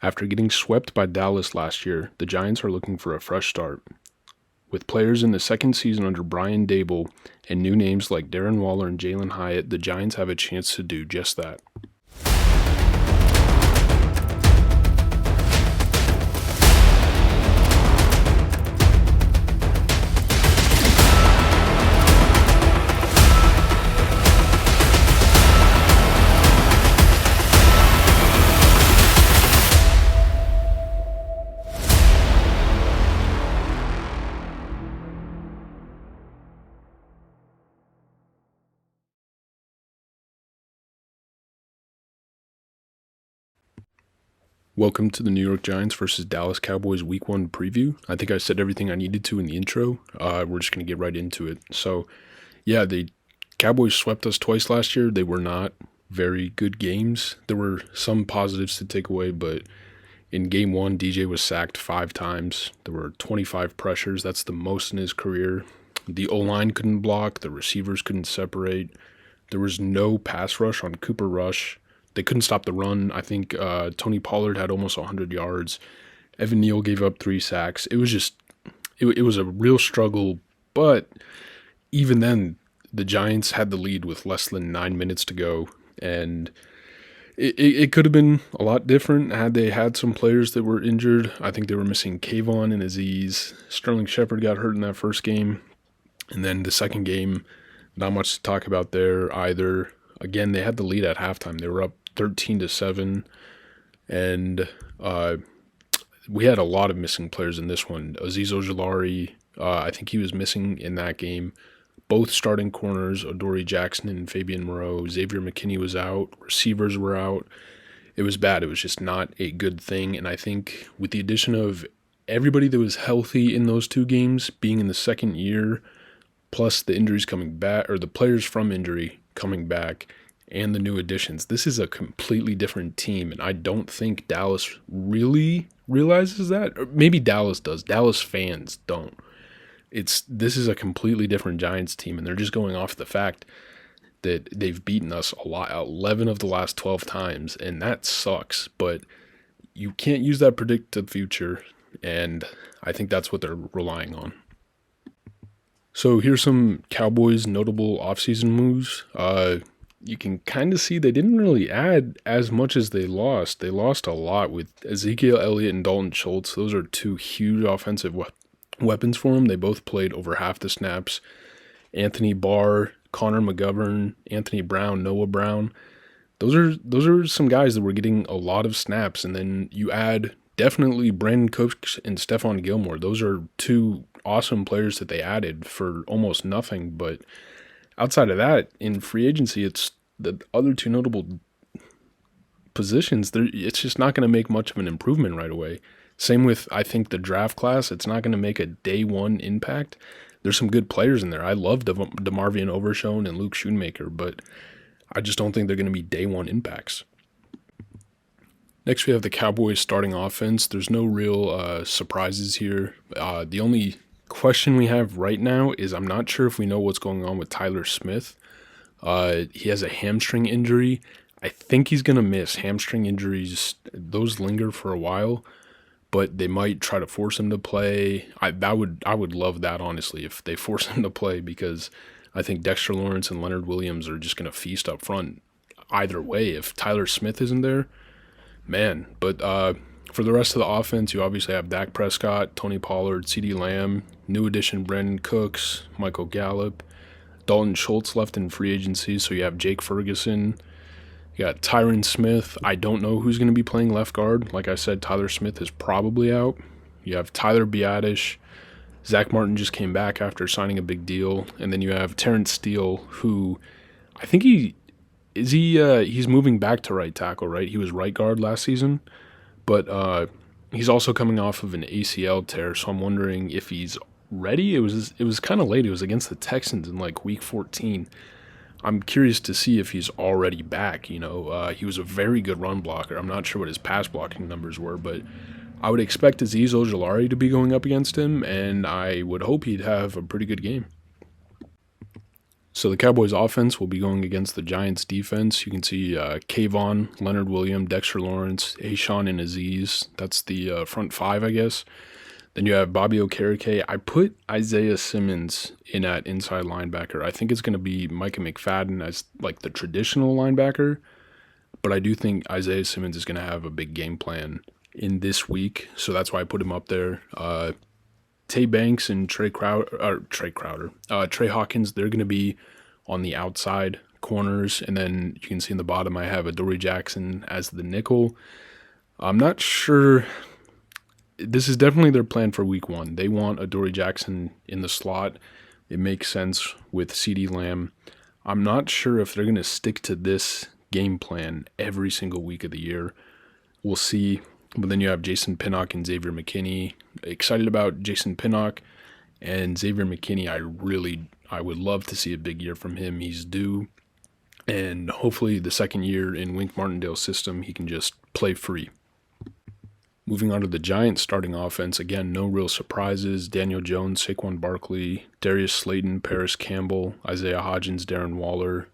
After getting swept by Dallas last year, the Giants are looking for a fresh start. With players in the second season under Brian Daboll and new names like Darren Waller and Jalen Hyatt, the Giants have a chance to do just that. Welcome to the New York Giants versus Dallas Cowboys Week 1 preview. I think I said everything I needed to in the intro. We're just going to get right into it. So, yeah, the Cowboys swept us twice last year. They were not very good games. There were some positives to take away, but in Game 1, DJ was sacked 5 times. There were 25 pressures. That's the most in his career. The O-line couldn't block. The receivers couldn't separate. There was no pass rush on Cooper Rush. They couldn't stop the run. I think Tony Pollard had almost 100 yards. Evan Neal gave up 3 sacks. It was a real struggle, but even then, the Giants had the lead with less than 9 minutes to go, and it could have been a lot different had they had some players that were injured. I think they were missing Kayvon and Aziz. Sterling Shepard got hurt in that first game, and then the second game, not much to talk about there either. Again, they had the lead at halftime. They were up 13-7, and we had a lot of missing players in this one. Azeez Ojulari, I think he was missing in that game. Both starting corners, Adoree Jackson and Fabian Moreau. Xavier McKinney was out. Receivers were out. It was bad. It was just not a good thing, and I think with the addition of everybody that was healthy in those 2 games being in the second year, plus the injuries coming back, or the players from injury coming back, and the new additions, this is a completely different team, and I don't think Dallas really realizes that. Or maybe Dallas does. Dallas fans don't. This is a completely different Giants team, and they're just going off the fact that they've beaten us a lot, 11 of the last 12 times, and that sucks, but you can't use that to predict the future, and I think that's what they're relying on. So here's some Cowboys notable offseason moves. You can kind of see they didn't really add as much as they lost. They lost a lot with Ezekiel Elliott and Dalton Schultz. Those are 2 huge offensive weapons for them. They both played over half the snaps. Anthony Barr, Connor McGovern, Anthony Brown, Noah Brown. Those are some guys that were getting a lot of snaps. And then you add definitely Brandon Cooks and Stephon Gilmore. Those are 2 awesome players that they added for almost nothing, but outside of that, in free agency, it's the other 2 notable positions. It's just not going to make much of an improvement right away. Same with, I think, the draft class. It's not going to make a day 1 impact. There's some good players in there. I love DeMarvion Overshown and Luke Schoonmaker, but I just don't think they're going to be day 1 impacts. Next, we have the Cowboys starting offense. There's no real surprises here. The only question we have right now is I'm not sure if we know what's going on with Tyler Smith. He has a hamstring injury. I think he's going to miss. Hamstring injuries, those linger for a while, but they might try to force him to play. I would love that, honestly, if they force him to play, because I think Dexter Lawrence and Leonard Williams are just going to feast up front either way if Tyler Smith isn't there. Man, but for the rest of the offense, you obviously have Dak Prescott, Tony Pollard, CeeDee Lamb, new addition Brandon Cooks, Michael Gallup, Dalton Schultz left in free agency, so you have Jake Ferguson. You got Tyron Smith. I don't know who's going to be playing left guard. Like I said, Tyler Smith is probably out. You have Tyler Biadasz. Zach Martin just came back after signing a big deal. And then you have Terrence Steele, who I think he's moving back to right tackle, right? He was right guard last season. But he's also coming off of an ACL tear, so I'm wondering if he's ready. It was kind of late. It was against the Texans in like week 14. I'm curious to see if he's already back. He was a very good run blocker. I'm not sure what his pass blocking numbers were, but I would expect Azeez Ojulari to be going up against him, and I would hope he'd have a pretty good game. So the Cowboys offense will be going against the Giants defense. You can see Kayvon, Leonard Williams, Dexter Lawrence, Ashawn, and Aziz. That's the front five, I guess. Then you have Bobby Okereke. I put Isaiah Simmons in at inside linebacker. I think it's going to be Micah McFadden as like the traditional linebacker, but I do think Isaiah Simmons is going to have a big game plan in this week, so that's why I put him up there. Tay Banks and Trey Hawkins, they're going to be on the outside corners, and then you can see in the bottom I have Adoree Jackson as the nickel. I'm not sure. This is definitely their plan for week one. They want Adoree Jackson in the slot. It makes sense with CeeDee Lamb. I'm not sure if they're going to stick to this game plan every single week of the year. We'll see. But then you have Jason Pinnock and Xavier McKinney. Excited about Jason Pinnock and Xavier McKinney. I would love to see a big year from him. He's due. And hopefully the second year in Wink Martindale's system, he can just play free. Moving on to the Giants starting offense, again, no real surprises. Daniel Jones, Saquon Barkley, Darius Slayton, Paris Campbell, Isaiah Hodgins, Darren Waller.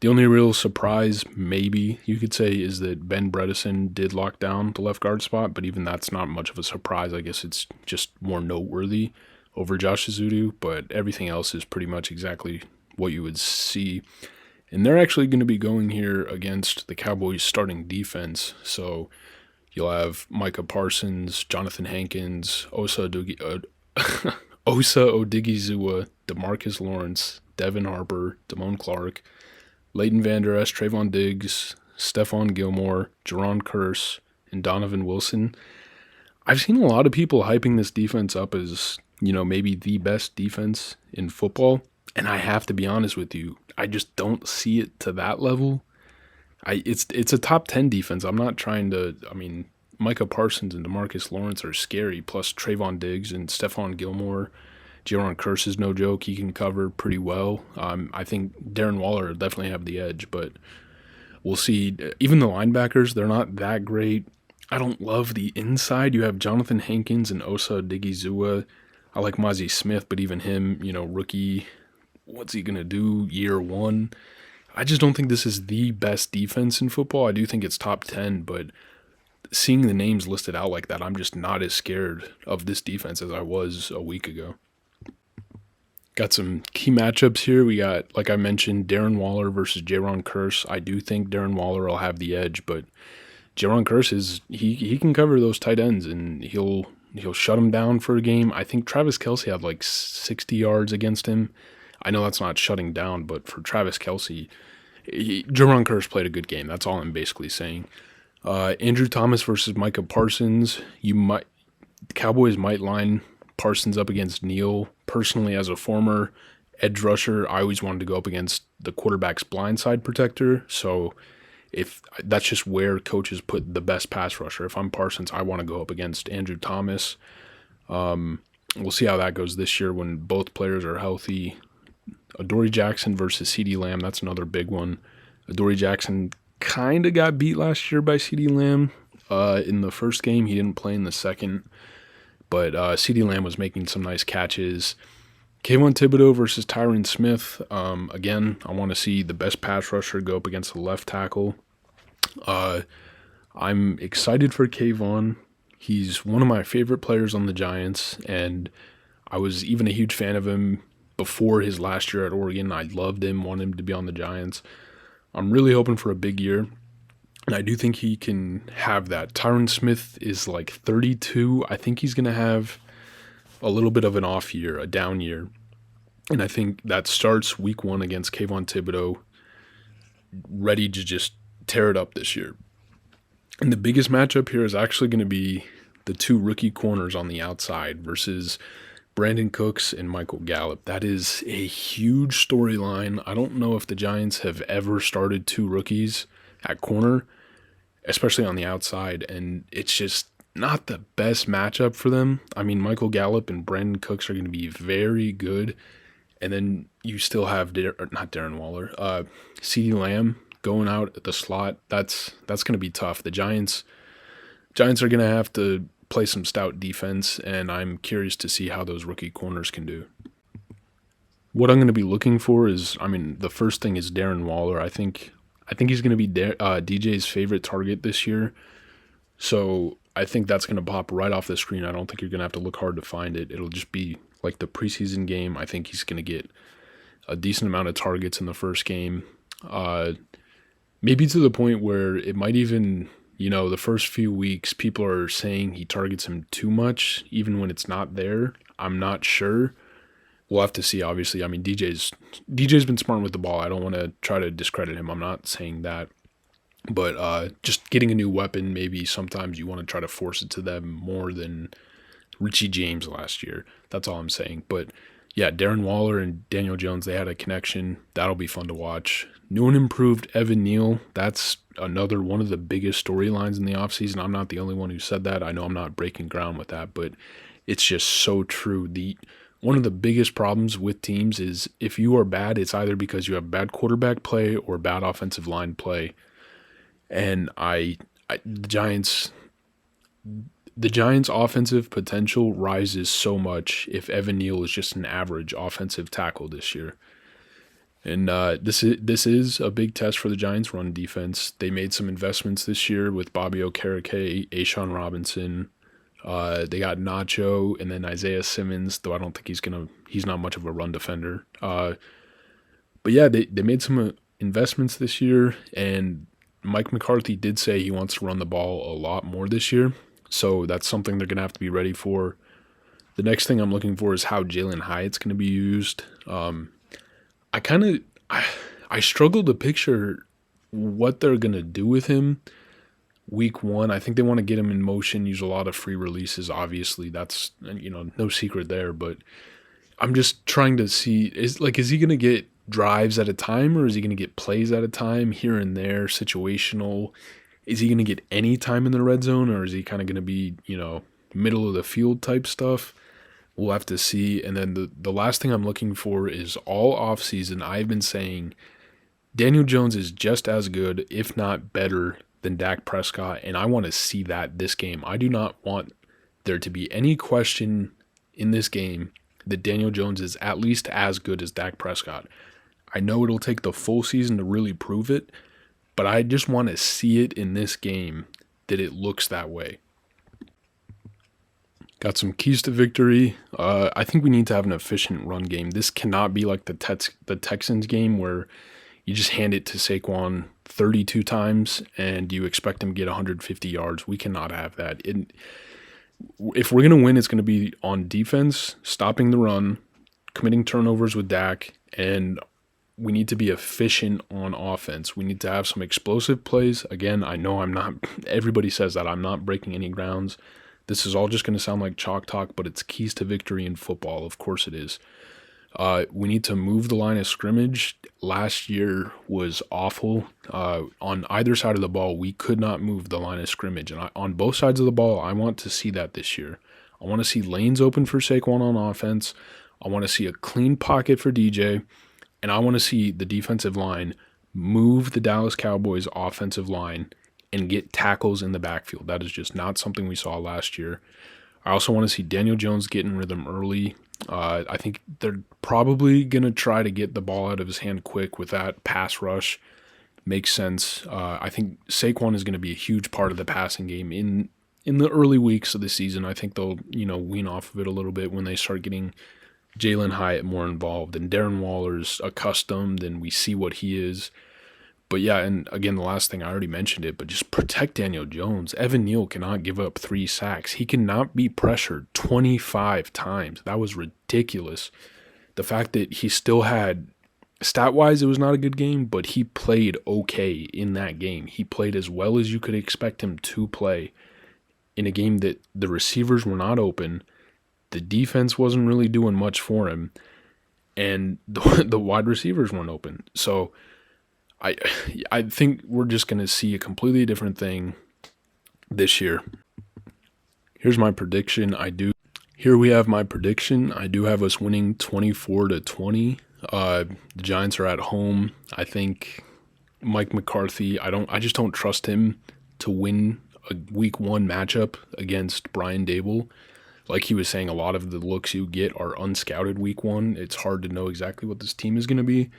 The only real surprise, maybe you could say, is that Ben Bredesen did lock down the left guard spot, but even that's not much of a surprise. I guess it's just more noteworthy over Josh Azudu, but everything else is pretty much exactly what you would see. And they're actually going to be going here against the Cowboys starting defense, so you'll have Micah Parsons, Jonathan Hankins, Osa Odigizua, DeMarcus Lawrence, Devin Harper, Damone Clark, Leighton Vander Esch, Trayvon Diggs, Stephon Gilmore, Jerron Kearse, and Donovan Wilson. I've seen a lot of people hyping this defense up as, maybe the best defense in football. And I have to be honest with you, I just don't see it to that level. It's a top 10 defense. I'm not trying to, Micah Parsons and DeMarcus Lawrence are scary, plus Trayvon Diggs and Stephon Gilmore. Jerron Kearse is no joke. He can cover pretty well. I think Darren Waller will definitely have the edge, but we'll see. Even the linebackers, they're not that great. I don't love the inside. You have Jonathan Hankins and Osa Odigizua. I like Mozzie Smith, but even him, rookie, what's he going to do year one? I just don't think this is the best defense in football. I do think it's top 10, but seeing the names listed out like that, I'm just not as scared of this defense as I was a week ago. Got some key matchups here. We got, like I mentioned, Darren Waller versus Jerron Kearse. I do think Darren Waller will have the edge, but Jerron Kearse he can cover those tight ends and he'll shut them down for a game. I think Travis Kelce had like 60 yards against him. I know that's not shutting down, but for Travis Kelce, Jerron Kearse played a good game. That's all I'm basically saying. Andrew Thomas versus Micah Parsons. The Cowboys might line Parsons up against Neal. Personally, as a former edge rusher, I always wanted to go up against the quarterback's blindside protector. So if that's just where coaches put the best pass rusher. If I'm Parsons, I want to go up against Andrew Thomas. We'll see how that goes this year when both players are healthy. Adoree Jackson versus CeeDee Lamb, that's another big one. Adoree Jackson kind of got beat last year by CeeDee Lamb in the first game. He didn't play in the second, but CeeDee Lamb was making some nice catches. Kayvon Thibodeau versus Tyron Smith. Again, I want to see the best pass rusher go up against the left tackle. I'm excited for Kayvon. He's one of my favorite players on the Giants, and I was even a huge fan of him before his last year at Oregon. I loved him, wanted him to be on the Giants. I'm really hoping for a big year, and I do think he can have that. Tyron Smith is like 32. I think he's going to have a little bit of an off year, a down year, and I think that starts week one against Kayvon Thibodeau, ready to just tear it up this year. And the biggest matchup here is actually going to be the two rookie corners on the outside versus Brandon Cooks and Michael Gallup. That is a huge storyline. I don't know if the Giants have ever started two rookies at corner, especially on the outside, and it's just not the best matchup for them. Michael Gallup and Brandon Cooks are going to be very good, and then you still have not Darren Waller, CeeDee Lamb going out at the slot. That's going to be tough. The Giants are going to have to play some stout defense, and I'm curious to see how those rookie corners can do. What I'm going to be looking for is, I mean, the first thing is Darren Waller. I think he's going to be DJ's favorite target this year. So I think that's going to pop right off the screen. I don't think you're going to have to look hard to find it. It'll just be like the preseason game. I think he's going to get a decent amount of targets in the first game. Uh, Maybe to the point where it might even, the first few weeks, people are saying he targets him too much, even when it's not there. I'm not sure. We'll have to see. Obviously, I mean, DJ's been smart with the ball. I don't want to try to discredit him. I'm not saying that, but just getting a new weapon, maybe sometimes you want to try to force it to them more than Richie James last year. That's all I'm saying. But yeah, Darren Waller and Daniel Jones, they had a connection. That'll be fun to watch. New and improved Evan Neal. That's another one of the biggest storylines in the offseason. I'm not the only one who said that. I know I'm not breaking ground with that, but it's just so true. One of the biggest problems with teams is if you are bad, it's either because you have bad quarterback play or bad offensive line play. And the Giants' offensive potential rises so much if Evan Neal is just an average offensive tackle this year. And this is a big test for the Giants' run defense. They made some investments this year with Bobby Okereke, Ashawn Robinson. They got Nacho and then Isaiah Simmons, though I don't think he's not much of a run defender. But yeah, they made some investments this year, and Mike McCarthy did say he wants to run the ball a lot more this year. So that's something they're going to have to be ready for. The next thing I'm looking for is how Jalen Hyatt's going to be used. I struggle to picture what they're going to do with him week one. I think they want to get him in motion, use a lot of free releases. Obviously, that's, no secret there. But I'm just trying to see, is he going to get drives at a time, or is he going to get plays at a time here and there, situational? Is he going to get any time in the red zone, or is he kind of going to be, middle of the field type stuff? We'll have to see. And then the last thing I'm looking for is all offseason, I've been saying Daniel Jones is just as good, if not better, than Dak Prescott, and I want to see that this game. I do not want there to be any question in this game that Daniel Jones is at least as good as Dak Prescott. I know it'll take the full season to really prove it, but I just want to see it in this game that it looks that way. Got some keys to victory. I think we need to have an efficient run game. This cannot be like the Texans game where you just hand it to Saquon 32 times and you expect him to get 150 yards. We cannot have that. If we're going to win, it's going to be on defense, stopping the run, committing turnovers with Dak, and we need to be efficient on offense. We need to have some explosive plays. Again, I know everybody says that. I'm not breaking any grounds. This is all just going to sound like chalk talk, but it's keys to victory in football. Of course it is. We need to move the line of scrimmage. Last year was awful. On either side of the ball, we could not move the line of scrimmage. And on both sides of the ball, I want to see that this year. I want to see lanes open for Saquon on offense. I want to see a clean pocket for DJ. And I want to see the defensive line move the Dallas Cowboys offensive line and get tackles in the backfield. That is just not something we saw last year. I also want to see Daniel Jones get in rhythm early. I think they're probably going to try to get the ball out of his hand quick with that pass rush. Makes sense. I think Saquon is going to be a huge part of the passing game in the early weeks of the season. I think they'll, wean off of it a little bit when they start getting Jalen Hyatt more involved. And Darren Waller's accustomed and we see what he is. But yeah, and again, the last thing, I already mentioned it, but just protect Daniel Jones. Evan Neal cannot give up 3 sacks. He cannot be pressured 25 times. That was ridiculous. The fact that he still had, stat-wise, it was not a good game, but he played okay in that game. He played as well as you could expect him to play in a game that the receivers were not open, the defense wasn't really doing much for him, and the wide receivers weren't open. So I think we're just going to see a completely different thing this year. Here's my prediction. Here we have my prediction. I do have us winning 24-20. The Giants are at home. I think Mike McCarthy, I just don't trust him to win a week 1 matchup against Brian Dable. like he was saying, a lot of the looks you get are unscouted week one. It's hard to know exactly what this team is going to be.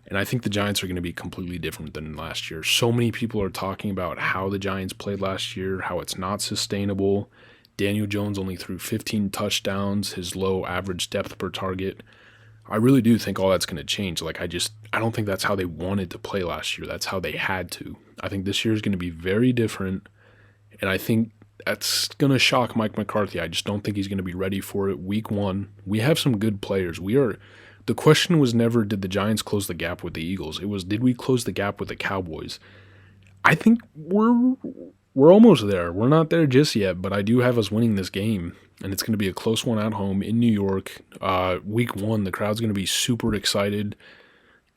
And I think the Giants are going to be completely different than last year. So many people are talking about how the Giants played last year, how it's not sustainable. Daniel Jones only threw 15 touchdowns, his low average depth per target. I really do think all that's going to change. Like, I don't think that's how they wanted to play last year. That's how they had to. I think this year is going to be very different. And I think that's going to shock Mike McCarthy. I just don't think he's going to be ready for it. Week one, we have some good players. The question was never, did the Giants close the gap with the Eagles? It was, did we close the gap with the Cowboys? I think we're almost there. We're not there just yet, but I do have us winning this game, and it's going to be a close one at home in New York. Week one, the crowd's going to be super excited.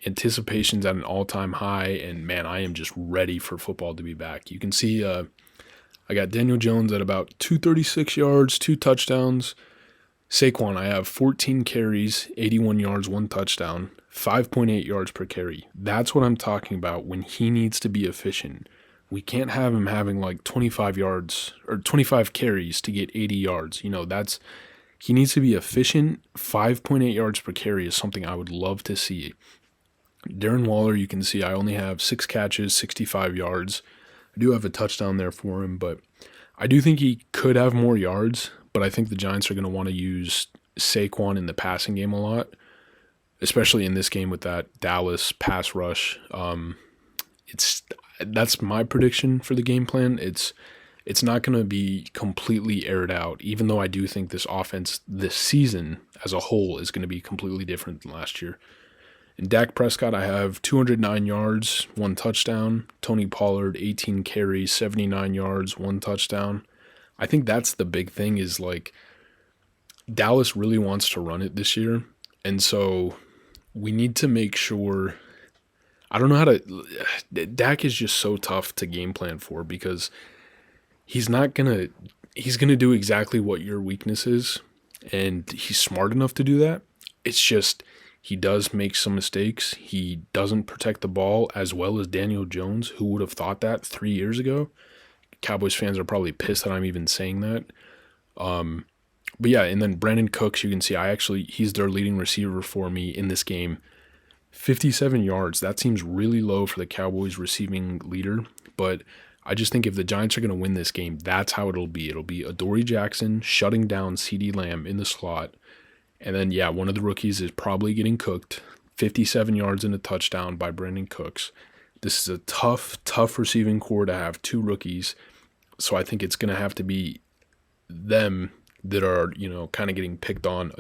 Anticipation's at an all-time high, and man, I am just ready for football to be back. You can see I got Daniel Jones at about 236 yards, 2 touchdowns. Saquon, I have 14 carries, 81 yards, 1 touchdown, 5.8 yards per carry. That's what I'm talking about when he needs to be efficient. We can't have him having like 25 yards or 25 carries to get 80 yards. He needs to be efficient. 5.8 yards per carry is something I would love to see. Darren Waller, you can see I only have 6 catches, 65 yards. I do have a touchdown there for him, but I do think he could have more yards. But I think the Giants are going to want to use Saquon in the passing game a lot, especially in this game with that Dallas pass rush. That's my prediction for the game plan. It's not going to be completely aired out, even though I do think this offense this season as a whole is going to be completely different than last year. In Dak Prescott, I have 209 yards, 1 touchdown. Tony Pollard, 18 carries, 79 yards, 1 touchdown. I think that's the big thing is like Dallas really wants to run it this year. And so we need to make sure – I don't know how to – Dak is just so tough to game plan for because he's going to do exactly what your weakness is, and he's smart enough to do that. It's just he does make some mistakes. He doesn't protect the ball as well as Daniel Jones. Who would have thought that 3 years ago? Cowboys fans are probably pissed that I'm even saying that. But yeah, and then Brandon Cooks, you can see he's their leading receiver for me in this game. 57 yards, that seems really low for the Cowboys receiving leader, but I just think if the Giants are going to win this game, that's how it'll be. It'll be Adoree Jackson shutting down CeeDee Lamb in the slot, and then yeah, one of the rookies is probably getting cooked. 57 yards and a touchdown by Brandon Cooks. This is a tough receiving core to have 2 rookies, so I think it's going to have to be them that are, kind of getting picked on.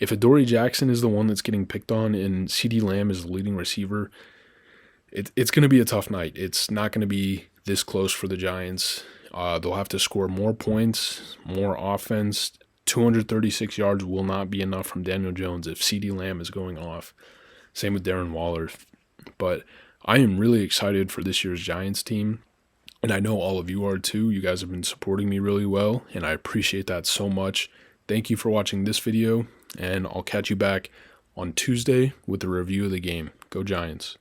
If Adoree Jackson is the one that's getting picked on and CeeDee Lamb is the leading receiver, it's going to be a tough night. It's not going to be this close for the Giants. They'll have to score more points, more offense. 236 yards will not be enough from Daniel Jones if CeeDee Lamb is going off. Same with Darren Waller. But I am really excited for this year's Giants team, and I know all of you are too. You guys have been supporting me really well, and I appreciate that so much. Thank you for watching this video, and I'll catch you back on Tuesday with a review of the game. Go Giants.